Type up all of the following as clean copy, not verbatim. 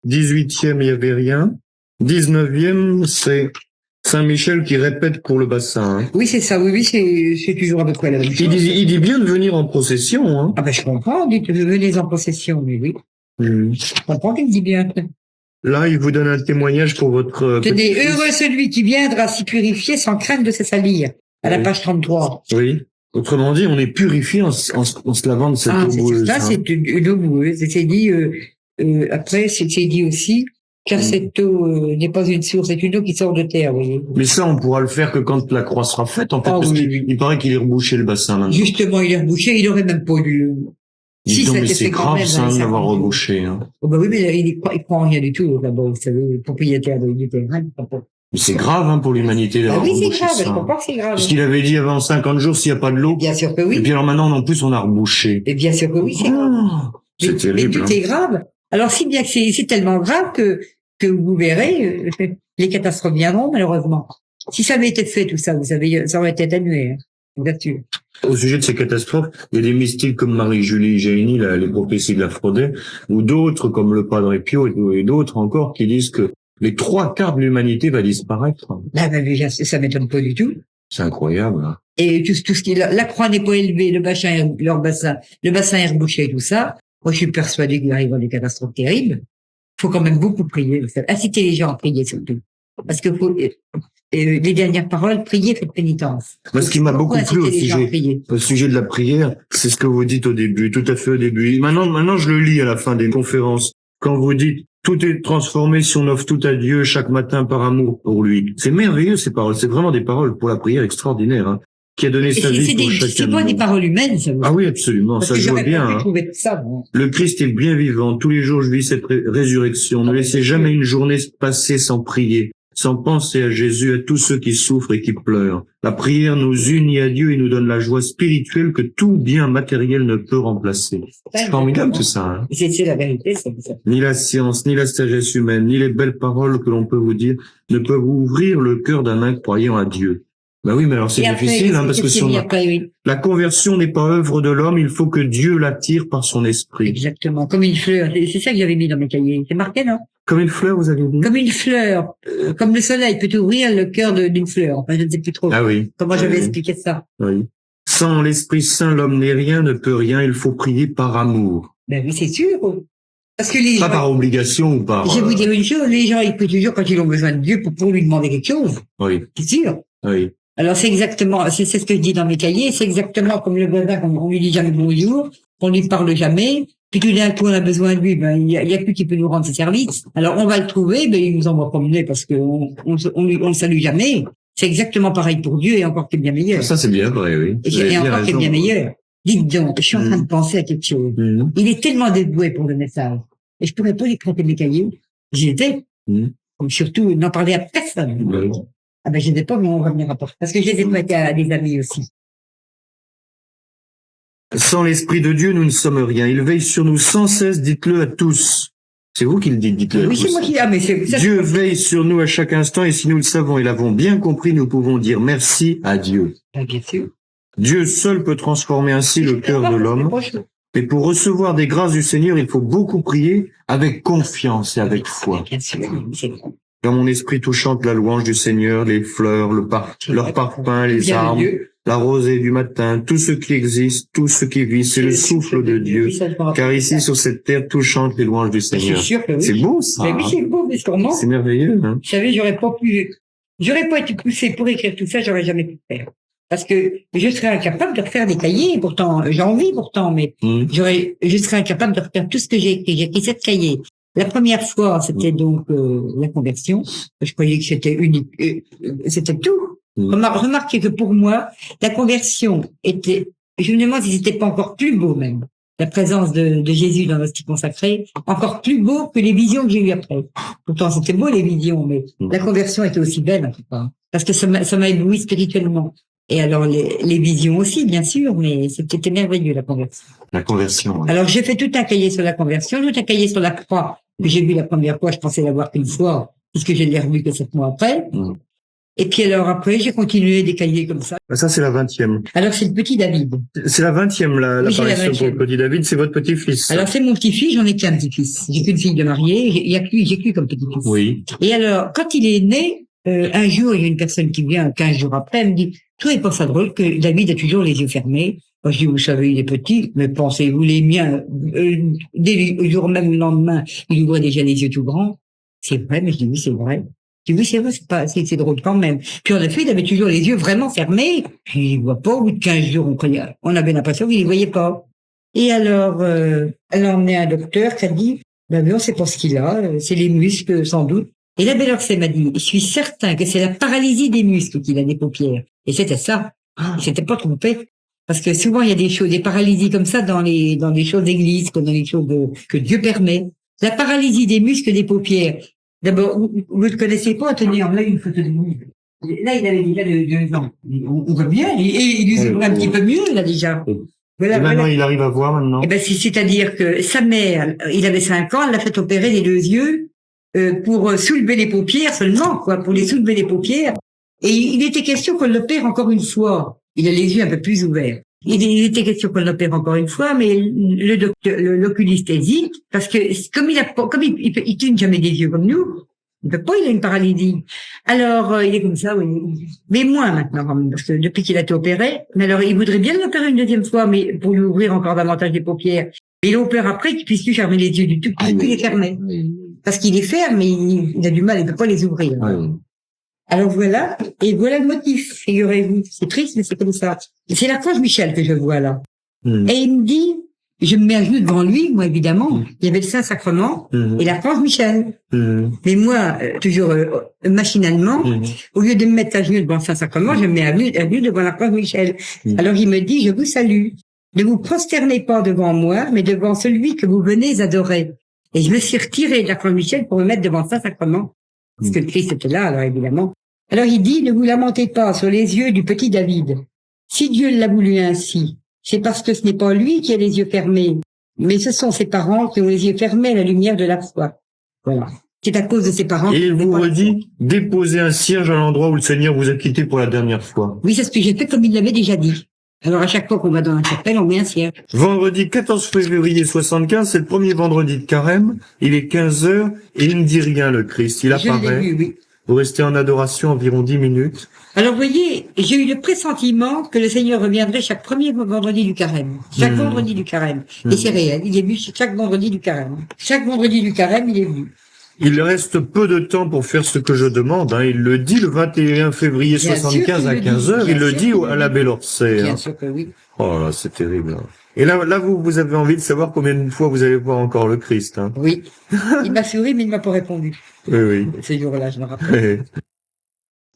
18e, il n'y avait rien. 19e, c'est Saint-Michel qui répète pour le bassin. Hein. Oui, c'est ça. Oui, c'est toujours à peu près la même chose. Il dit bien de venir en procession. Hein. Ah ben, je comprends. Dites, venez en procession, mais oui. Je comprends qu'il dit bien. Là, il vous donne un témoignage pour votre... Tenez, heureux celui qui viendra s'y purifier sans crainte de se salir. À la page 33. Oui. Autrement dit, on est purifié en se lavant de cette eau boueuse. Ça, c'est une eau boueuse. Et c'est dit, après, c'est dit aussi, car cette eau n'est pas une source, c'est une eau qui sort de terre, vous voyez. Mais ça, on pourra le faire que quand la croix sera faite, en fait, parce qu'il paraît qu'il est rebouché le bassin, là. Justement, il est rebouché, il aurait même pas eu... Si, mais c'est grave, ça, d'avoir rebouché, hein. Oh, bah oui, mais il prend rien du tout, là-bas, vous savez, le propriétaire du terrain. Mais c'est grave, hein, pour l'humanité d'avoir oui, rebouché c'est grave, ça. je comprends que c'est grave. Parce qu'il avait dit avant 50 jours, s'il n'y a pas de l'eau. Bien sûr que oui. Et puis alors maintenant, en plus, on a rebouché. Et bien sûr que oui, c'est grave. C'est terrible. Mais tout est grave. Alors, si bien que c'est tellement grave que vous verrez, les catastrophes viendront, malheureusement. Si ça avait été fait, tout ça, vous savez, ça aurait été atténué, hein. Bien sûr. Au sujet de ces catastrophes, il y a des mystiques comme Marie-Julie Jaini, les prophéties de la Frodé, ou d'autres comme le Padre Pio et d'autres encore qui disent que les 3/4 de l'humanité va disparaître. Ah ben, ça m'étonne pas du tout. C'est incroyable. Hein. Et tout ce qui la croix n'est pas élevée, le bassin est rebouché, tout ça. Moi, je suis persuadé qu'il arrivera des catastrophes terribles. Il faut quand même beaucoup prier. Inciter les gens à prier surtout. Parce que les dernières paroles, prier, faites pénitence. Moi, ce qui m'a beaucoup plu au sujet de la prière, c'est ce que vous dites au début, tout à fait au début. Maintenant, je le lis à la fin des conférences. Quand vous dites, tout est transformé si on offre tout à Dieu chaque matin par amour pour lui. C'est merveilleux, ces paroles. C'est vraiment des paroles pour la prière extraordinaires, hein, qui a donné sa vie pour chacun. C'est pas des paroles humaines, ça. Ah oui, absolument. Ça joue bien. Hein. Ça, bon. Le Christ est bien vivant. Tous les jours, je vis cette résurrection. Ne laissez jamais une journée passer sans prier, sans penser à Jésus, à tous ceux qui souffrent et qui pleurent. La prière nous unit à Dieu et nous donne la joie spirituelle que tout bien matériel ne peut remplacer. C'est formidable tout ça. Hein. C'est la vérité, ça. Ni la science, ni la sagesse humaine, ni les belles paroles que l'on peut vous dire ne peuvent ouvrir le cœur d'un incroyant à Dieu. Ben oui, mais alors c'est difficile, hein, parce que la conversion n'est pas œuvre de l'homme, il faut que Dieu l'attire par son esprit. Exactement, comme une fleur. C'est ça que j'avais mis dans mes cahiers. C'est marqué, non? Comme une fleur, vous avez dit? Comme une fleur. Comme le soleil peut ouvrir le cœur d'une fleur. Enfin, je ne sais plus trop. Ah oui. Comment j'avais expliqué ça? Oui. Sans l'Esprit Saint, l'homme n'est rien, ne peut rien, il faut prier par amour. Ben oui, c'est sûr. Parce que les gens... Pas par obligation ou par... Je vais vous dire une chose, les gens, ils prient toujours quand ils ont besoin de Dieu pour lui demander quelque chose. Oui. C'est sûr. Oui. Alors c'est exactement, c'est ce que je dis dans mes cahiers, c'est exactement comme le voisin, on lui dit jamais bonjour, on lui parle jamais, puis tout d'un coup on a besoin de lui, ben il y a plus qui peut nous rendre ses services. Alors on va le trouver, ben il nous envoie promener parce que on le salue jamais. C'est exactement pareil pour Dieu et encore qu'il est bien meilleur. Ça c'est bien vrai, oui. Et encore qu'il est bien meilleur. Dites donc, je suis en train de penser à quelque chose. Il est tellement dévoué pour le message. Et je pourrais pas lui prêter mes cahiers. J'y étais. Comme surtout, n'en parler à personne. Ah ben, je n'ai pas, mais on va venir après. Parce que je les ai prêtés à des amis aussi. Sans l'Esprit de Dieu, nous ne sommes rien. Il veille sur nous sans cesse, dites-le à tous. C'est vous qui le dites, dites-le à tous. Oui, c'est moi qui... mais ça, Dieu veille sur nous à chaque instant, et si nous le savons et l'avons bien compris, nous pouvons dire merci à Dieu. Ah, bien sûr. Dieu seul peut transformer ainsi le cœur de l'homme. Mais pour recevoir des grâces du Seigneur, il faut beaucoup prier avec confiance et avec foi. Bien sûr, c'est vrai. Dans mon esprit tout chante la louange du Seigneur, les fleurs, leur parfum, les arbres, la rosée du matin, tout ce qui existe, tout ce qui vit, c'est le souffle de Dieu. Car ici, sur cette terre, tout chante les louanges du Seigneur. C'est beau, ça. Mais oui, c'est beau, mais sûrement. C'est merveilleux, hein. Vous savez, j'aurais pas été poussé pour écrire tout ça, j'aurais jamais pu le faire. Parce que je serais incapable de refaire des cahiers, pourtant, j'ai envie pourtant, mais je serais incapable de refaire tout ce que j'ai écrit. J'ai écrit 7 cahiers. La première fois, c'était donc la conversion. Je croyais que c'était unique, c'était tout. Remarquez que pour moi, la conversion était, je me demande si c'était pas encore plus beau même, la présence de Jésus dans l'hostie consacrée, encore plus beau que les visions que j'ai eues après. Pourtant, c'était beau les visions, mais la conversion était aussi belle en tout cas, parce que ça m'a ébloui spirituellement. Et alors les visions aussi, bien sûr, mais c'était merveilleux la conversion. La conversion. Oui. Alors j'ai fait tout un cahier sur la conversion, tout un cahier sur la croix que j'ai vu la première fois. Je pensais l'avoir qu'une fois, puisque je l'ai revu que 7 mois après. Et puis alors après, j'ai continué des cahiers comme ça. Ça, c'est la 20e. Alors c'est le petit David. C'est la 20e, l'apparition pour le petit David, c'est votre petit-fils. Alors c'est mon petit-fils, j'en ai qu'un petit-fils. J'ai qu'une fille de mariée, j'ai que lui comme petit-fils. Oui. Et alors, quand il est né, un jour, il y a une personne qui vient 15 jours après, elle me dit, « Trouvez pas ça drôle que David a toujours les yeux fermés ?» Moi, je dis, « Vous savez, il est petit, mais pensez-vous, les miens, dès le jour même, le lendemain, il ouvrait déjà les yeux tout grands. » C'est vrai, mais je dis, « Oui, c'est vrai. » Je dis, « Oui, c'est vrai, c'est drôle quand même. » Puis en effet, il avait toujours les yeux vraiment fermés. Puis il voit pas, au bout de 15 jours, on avait l'impression qu'il ne voyait pas. Et alors, elle a emmené un docteur qui a dit, « Ben, on sait pas ce qu'il a, c'est les muscles, sans doute. » Et la belle Orsay m'a dit, je suis certain que c'est la paralysie des muscles qu'il a des paupières. Et c'était ça. Il s'était pas trompé. Parce que souvent, il y a des choses, des paralysies comme ça dans les choses d'église, comme dans les choses que Dieu permet. La paralysie des muscles des paupières. D'abord, vous ne connaissez pas, tenez, on a une photo de lui. Là, il avait déjà 2 ans. On voit bien, et il ouvre un petit peu mieux, là, déjà. Voilà, et maintenant, il arrive à voir, maintenant. Eh ben, c'est-à-dire que sa mère, il avait 5 ans, elle l'a fait opérer les 2 yeux, pour soulever les paupières seulement, quoi, pour les soulever les paupières. Et il était question qu'on l'opère encore une fois. Il a les yeux un peu plus ouverts. Il était question qu'on l'opère encore une fois, mais le docteur, l'oculiste hésite, parce que comme il cligne jamais des yeux comme nous, il peut pas, il a une paralysie. Alors, il est comme ça, oui. Mais moins maintenant, quand même, parce que depuis qu'il a été opéré. Mais alors, il voudrait bien l'opérer une 2e fois, mais pour lui ouvrir encore davantage les paupières. Mais il opère après qu'il puisse plus fermer les yeux du tout, puisqu'il les fermer. Parce qu'il les ferme, mais il a du mal, il peut pas les ouvrir. Oui. Alors voilà, et voilà le motif, figurez-vous. C'est triste, mais c'est comme ça. C'est l'archange Michel que je vois là. Et il me dit, je me mets à genoux devant lui, moi évidemment, il y avait le Saint-Sacrement et l'archange Michel. Mais moi, toujours machinalement, au lieu de me mettre à genoux devant le Saint-Sacrement, je me mets à genoux devant l'archange Michel. Alors il me dit, je vous salue. Ne vous prosternez pas devant moi, mais devant celui que vous venez adorer. Et je me suis retiré de l'archange Michel pour me mettre devant le Saint-Sacrement. Parce que le Christ était là, alors évidemment. Alors il dit, ne vous lamentez pas sur les yeux du petit David. Si Dieu l'a voulu ainsi, c'est parce que ce n'est pas lui qui a les yeux fermés, mais ce sont ses parents qui ont les yeux fermés à la lumière de la foi. Voilà. C'est à cause de ses parents. Et il vous redit, déposez un cierge à l'endroit où le Seigneur vous a quitté pour la dernière fois. Oui, c'est ce que j'ai fait comme il l'avait déjà dit. Alors à chaque fois qu'on va dans la chapelle, on met un cierge. Vendredi 14 février 75, c'est le premier vendredi de carême, il est 15h et il ne dit rien le Christ, il apparaît. Vu, oui. Vous restez en adoration environ 10 minutes. Alors, vous voyez, j'ai eu le pressentiment que le Seigneur reviendrait chaque premier vendredi du carême. Chaque vendredi du carême. Et c'est réel, il est venu chaque vendredi du carême. Chaque vendredi du carême, il est venu. Il reste peu de temps pour faire ce que je demande. Il le dit le 21 février 75 à 15h. Il le dit à la belle Orsay. Bien sûr que oui. Oh là, c'est terrible. Et là, vous avez envie de savoir combien de fois vous allez voir encore le Christ. Hein. Oui. Il m'a souri, mais il m'a pas répondu. Oui. Ce jour-là, je me rappelle.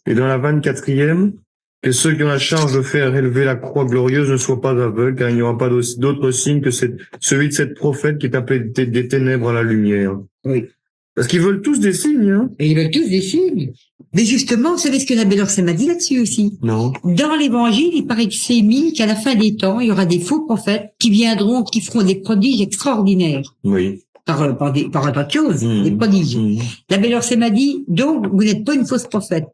Et dans la 24e, que ceux qui ont la charge de faire élever la croix glorieuse ne soient pas aveugles, car il n'y aura pas d'autre signe que celui de cette prophète qui est appelée des ténèbres à la lumière. Oui. Parce qu'ils veulent tous des signes, hein. Et ils veulent tous des signes. Mais justement, vous savez ce que la belle Orsay m'a dit là-dessus aussi? Non. Dans l'évangile, il paraît que c'est mis qu'à la fin des temps, il y aura des faux prophètes qui viendront, qui feront des prodiges extraordinaires. Oui. Par un tas de choses, des prodiges. La belle Orsay m'a dit, donc, vous n'êtes pas une fausse prophète,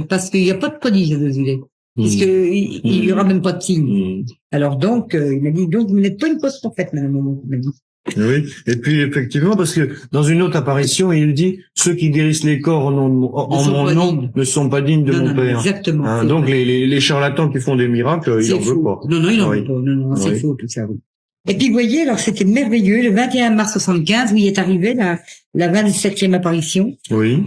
parce qu'il n'y a pas de prodige à Désolé. Puisque il y aura même pas de signe. Alors donc, il m'a dit, donc, vous n'êtes pas une fausse prophète, madame, il m'a dit. Oui, et puis effectivement, parce que dans une autre apparition, il dit ceux qui guérissent les corps en mon nom ne sont pas dignes de mon Père. Exactement. Hein, donc les charlatans qui font des miracles, il n'en veut pas. Non, il n'en veut pas. Non, c'est faux tout ça. Oui. Et puis vous voyez, alors c'était merveilleux. Le 21 mars 75, où il est arrivé la 27e apparition. Oui.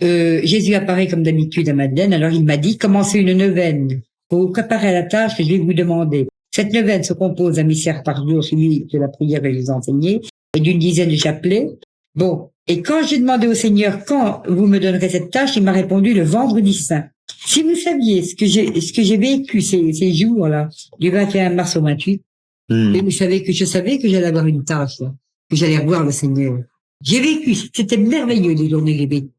Jésus apparaît comme d'habitude à Madeleine. Alors il m'a dit commencez une neuvaine pour vous préparer à la tâche que je vais vous demander. Cette neuvaine se compose d'un mystère par jour, celui de la prière que je vous ai enseigné, et d'une dizaine de chapelets. Bon. Et quand j'ai demandé au Seigneur quand vous me donnerez cette tâche, il m'a répondu le vendredi saint. Si vous saviez ce que j'ai vécu ces jours-là, du 21 mars au 28, et vous savez que je savais que j'allais avoir une tâche, là, que j'allais revoir le Seigneur. J'ai vécu, c'était merveilleux les journées que j'ai vécues.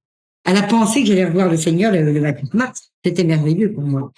À la pensée que j'allais revoir le Seigneur le 28 mars, c'était merveilleux pour moi.